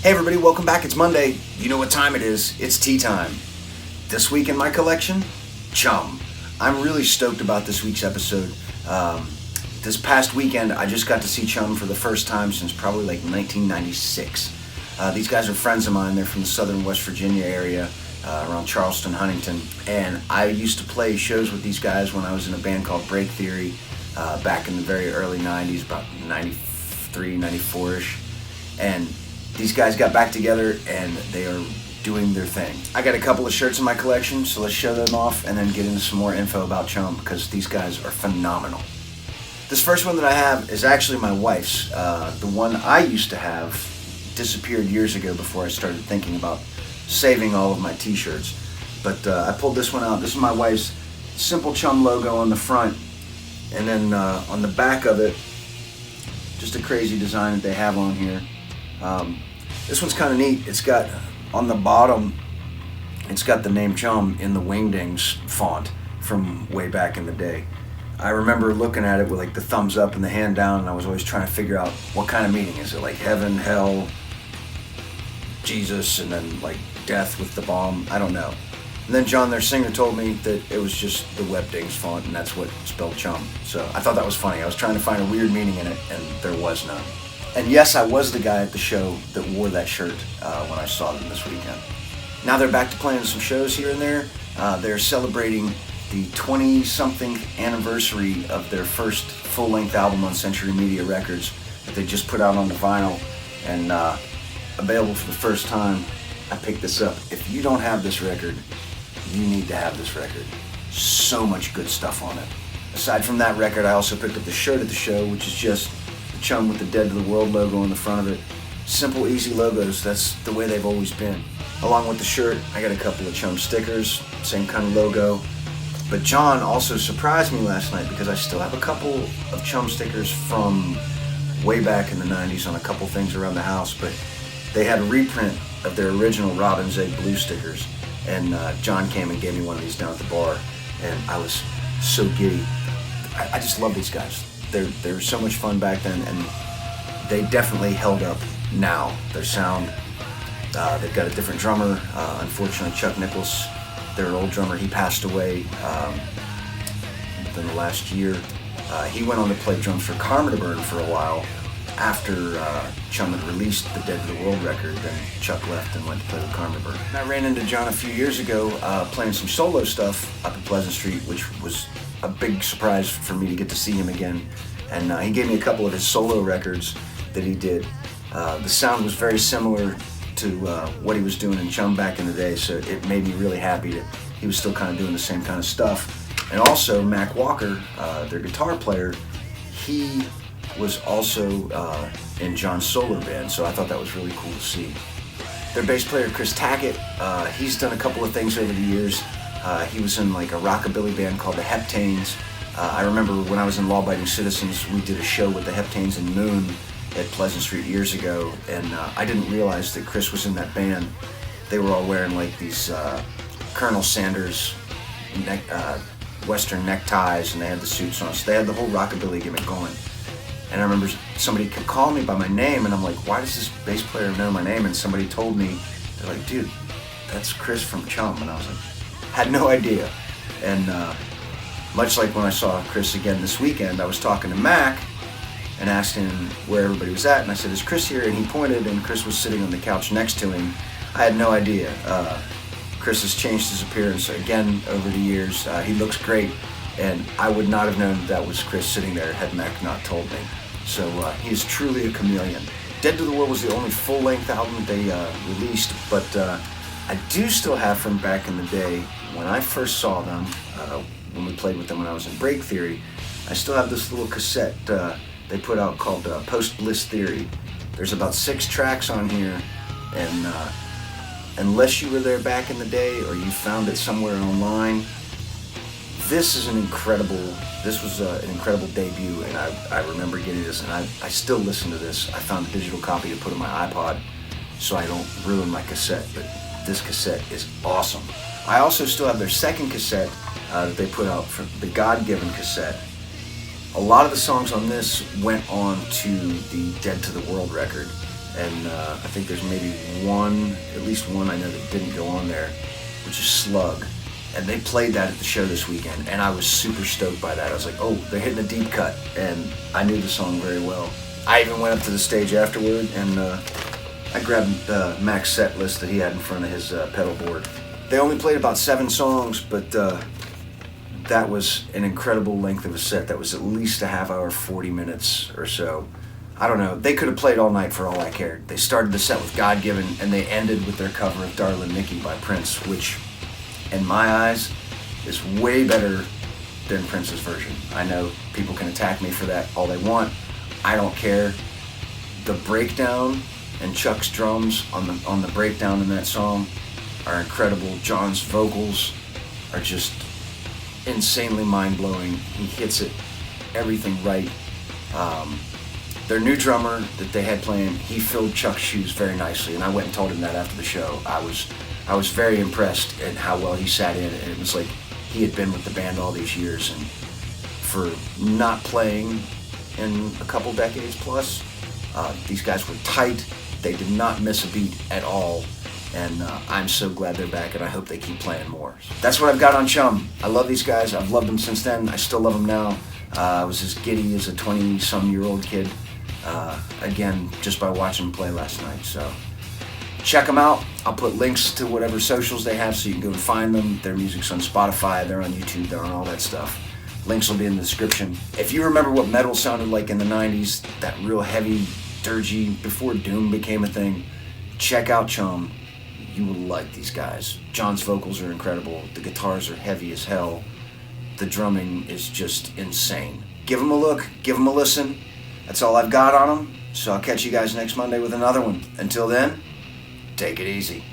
Hey everybody, welcome back. It's Monday. You know what time it is. It's tea time. This week in my collection, CHUM. I'm really stoked about this week's episode. This past weekend, I just got to see CHUM for the first time since probably like 1996. These guys are friends of mine. They're from the southern West Virginia area, around Charleston, Huntington. And I used to play shows with these guys when I was in a band called Break Theory back in the very early 90s, about 93, 94-ish. And these guys got back together and they are doing their thing. I got a couple of shirts in my collection, so let's show them off and then get into some more info about CHUM because these guys are phenomenal. This first one that I have is actually my wife's. The one I used to have disappeared years ago before I started thinking about saving all of my t-shirts. But I pulled this one out. This is my wife's simple CHUM logo on the front, and then on the back of it, just a crazy design that they have on here. This one's kind of neat. It's got, on the bottom, it's got the name CHUM in the Wingdings font from way back in the day. I remember looking at it with like the thumbs up and the hand down, and I was always trying to figure out what kind of meaning. Is it like heaven, hell, Jesus, and then like death with the bomb? I don't know. And then John, their singer, told me that it was just the Wingdings font, and that's what spelled CHUM. So I thought that was funny. I was trying to find a weird meaning in it, and there was none. And yes, I was the guy at the show that wore that shirt when I saw them this weekend. Now they're back to playing some shows here and there. They're celebrating the 20-something anniversary of their first full-length album on Century Media Records that they just put out on the vinyl and available for the first time. I picked this up. If you don't have this record, you need to have this record. So much good stuff on it. Aside from that record, I also picked up the shirt at the show, which is just CHUM with the Dead to the World logo on the front of it. Simple, easy logos. That's the way they've always been. Along with the shirt, I got a couple of CHUM stickers, same kind of logo. But John also surprised me last night because I still have a couple of CHUM stickers from way back in the 90s on a couple things around the house, but they had a reprint of their original Robin's Egg Blue stickers, and John came and gave me one of these down at the bar, and I was so giddy. I just love these guys. They're so much fun back then, and they definitely held up now. Their sound, they've got a different drummer. Unfortunately, Chuck Nichols, their old drummer, he passed away within the last year. He went on to play drums for Carmody for a while after CHUM had released the Dead to the World record. Then Chuck left and went to play with Carmody. I ran into John a few years ago playing some solo stuff up at Pleasant Street, which was a big surprise for me to get to see him again. And he gave me a couple of his solo records that he did. The sound was very similar to what he was doing in CHUM back in the day, so it made me really happy that he was still kind of doing the same kind of stuff. And also Mac Walker, their guitar player, he was also in John's solo band, so I thought that was really cool to see. Their bass player, Chris Tackett, he's done a couple of things over the years. He was in like a rockabilly band called the Heptanes. I remember when I was in Law Abiding Citizens, we did a show with the Heptanes and Moon at Pleasant Street years ago, and I didn't realize that Chris was in that band. They were all wearing like these Colonel Sanders Western neckties, and they had the suits on, so they had the whole rockabilly gimmick going. And I remember somebody kept calling me by my name, and I'm like, why does this bass player know my name? And somebody told me, they're like, dude, that's Chris from CHUM. And I was like, had no idea. And much like when I saw Chris again this weekend, I was talking to Mac and asked him where everybody was at, and I said, is Chris here? And he pointed, and Chris was sitting on the couch next to him. I had no idea. Chris has changed his appearance again over the years. He looks great, and I would not have known that was Chris sitting there had Mac not told me. So he is truly a chameleon. Dead to the World was the only full-length album they released, but I do still have from back in the day when I first saw them, when we played with them when I was in Break Theory. I still have this little cassette they put out called Post Bliss Theory. There's about 6 tracks on here, and unless you were there back in the day or you found it somewhere online, this was an incredible debut, and I remember getting this, and I still listen to this. I found a digital copy to put on my iPod so I don't ruin my cassette, but this cassette is awesome. I also still have their second cassette that they put out, for the God-Given cassette. A lot of the songs on this went on to the Dead to the World record, and I think there's maybe at least one I know that didn't go on there, which is Slug. And they played that at the show this weekend, and I was super stoked by that. I was like, oh, they're hitting a deep cut, and I knew the song very well. I even went up to the stage afterward, and I grabbed Mac's set list that he had in front of his pedal board. They only played about 7 songs, but that was an incredible length of a set. That was at least a half hour, 40 minutes or so. I don't know. They could have played all night for all I cared. They started the set with God Given, and they ended with their cover of Darlin' Nikki by Prince, which, in my eyes, is way better than Prince's version. I know people can attack me for that all they want. I don't care. The breakdown and Chuck's drums on the breakdown in that song are incredible. John's vocals are just insanely mind-blowing. He hits it, everything right. Their new drummer that they had playing, he filled Chuck's shoes very nicely, and I went and told him that after the show. I was very impressed at how well he sat in, and it was like he had been with the band all these years, and for not playing in a couple decades plus, these guys were tight. They did not miss a beat at all, and I'm so glad they're back, and I hope they keep playing more. That's what I've got on CHUM. I love these guys. I've loved them since then. I still love them now. I was as giddy as a 20-some-year-old kid, again, just by watching them play last night. So check them out. I'll put links to whatever socials they have so you can go and find them. Their music's on Spotify, they're on YouTube, they're on all that stuff. Links will be in the description. If you remember what metal sounded like in the 90s, that real heavy, dirgy, before Doom became a thing, check out CHUM. You will like these guys. John's vocals are incredible. The guitars are heavy as hell. The drumming is just insane. Give them a look, give them a listen. That's all I've got on them. So I'll catch you guys next Monday with another one. Until then, take it easy.